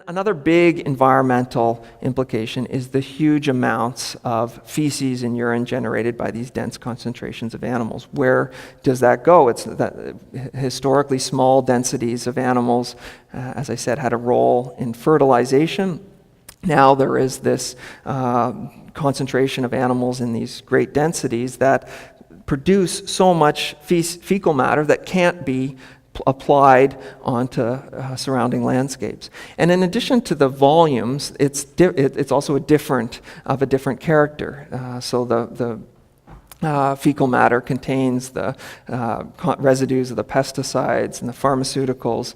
another big environmental implication is the huge amounts of feces and urine generated by these dense concentrations of animals. Where does that go? It's that historically small densities of animals, as I said, had a role in fertilization. Now there is this concentration of animals in these great densities that produce so much fecal matter that can't be applied onto surrounding landscapes. And in addition to the volumes, it's also a different character. So the fecal matter contains the residues of the pesticides and the pharmaceuticals,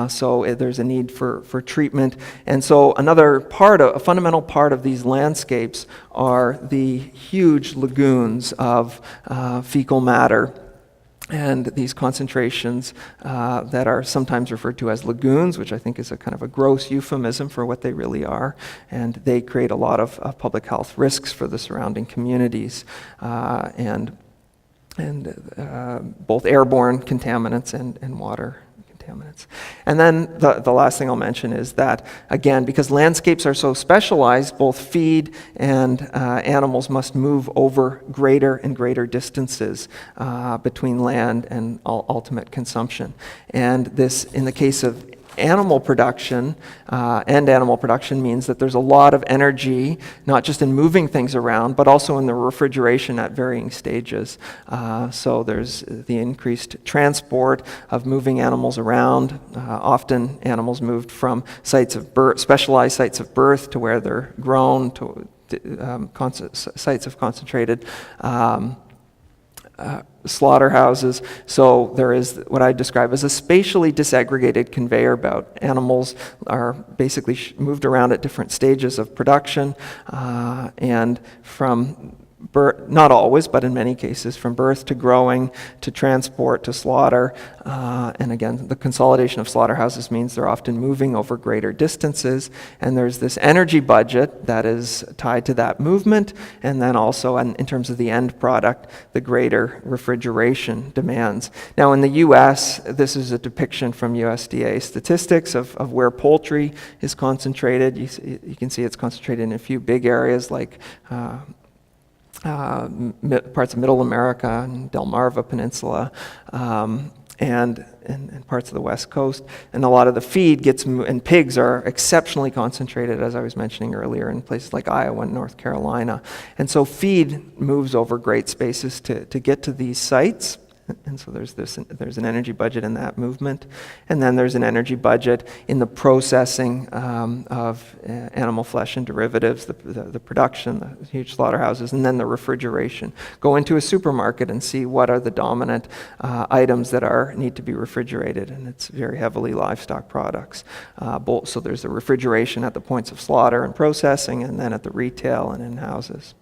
so there's a need for treatment. And so a fundamental part of these landscapes are the huge lagoons of fecal matter, and these concentrations that are sometimes referred to as lagoons, which I think is a kind of a gross euphemism for what they really are, and they create a lot of public health risks for the surrounding communities, and both airborne contaminants and water contaminants. And then the last thing I'll mention is that, again, because landscapes are so specialized, both feed and animals must move over greater and greater distances between land and ultimate consumption. And this, in the case of animal production means that there's a lot of energy, not just in moving things around, but also in the refrigeration at varying stages. So there's the increased transport of moving animals around. Often animals moved from sites of birth, specialized sites of birth, to where they're grown, to sites of concentrated slaughterhouses. So there is what I describe as a spatially disaggregated conveyor belt. Animals are basically moved around at different stages of production, and from birth, not always, but in many cases, from birth to growing, to transport, to slaughter. And again, the consolidation of slaughterhouses means they're often moving over greater distances, and there's this energy budget that is tied to that movement, and then also in terms of the end product, the greater refrigeration demands. Now in the US, this is a depiction from USDA statistics of where poultry is concentrated. You can see it's concentrated in a few big areas like parts of Middle America and Delmarva Peninsula, and parts of the West Coast. And a lot of the feed and pigs are exceptionally concentrated, as I was mentioning earlier, in places like Iowa and North Carolina. And so feed moves over great spaces to get to these sites. And so there's an energy budget in that movement. And then there's an energy budget in the processing of animal flesh and derivatives, the production, the huge slaughterhouses, and then the refrigeration. Go into a supermarket and see what are the dominant items that need to be refrigerated, and it's very heavily livestock products. So there's the refrigeration at the points of slaughter and processing, and then at the retail and in houses.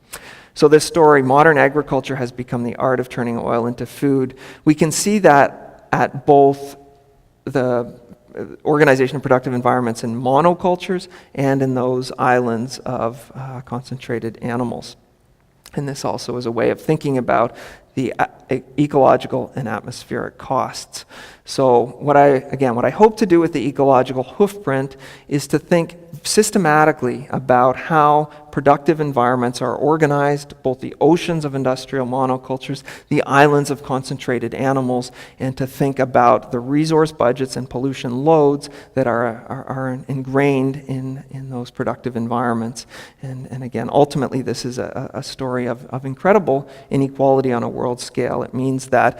So this story, modern agriculture has become the art of turning oil into food. We can see that at both the organization of productive environments in monocultures and in those islands of concentrated animals. And this also is a way of thinking about the ecological and atmospheric costs. So what I hope to do with the ecological hoofprint is to think systematically about how productive environments are organized, both the oceans of industrial monocultures, the islands of concentrated animals, and to think about the resource budgets and pollution loads that are ingrained in those productive environments. And again, ultimately, this is a story of incredible inequality on a world scale. It means that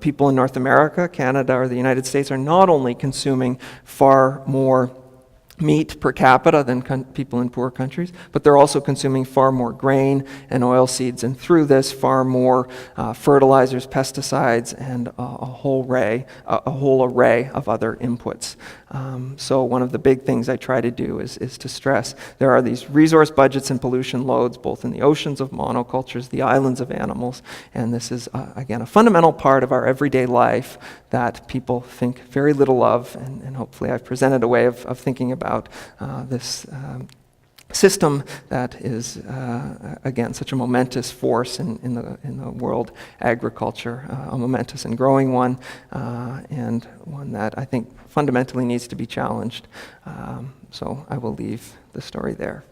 people in North America, Canada, or the United States are not only consuming far more meat per capita than people in poor countries, but they're also consuming far more grain and oilseeds, and through this far more fertilizers, pesticides, and a whole array of other inputs. So one of the big things I try to do is to stress there are these resource budgets and pollution loads both in the oceans of monocultures, the islands of animals, and this is again a fundamental part of our everyday life that people think very little of, and hopefully I've presented a way of thinking about this system that is, again, such a momentous force in the world agriculture, a momentous and growing one, and one that I think fundamentally needs to be challenged. So I will leave the story there.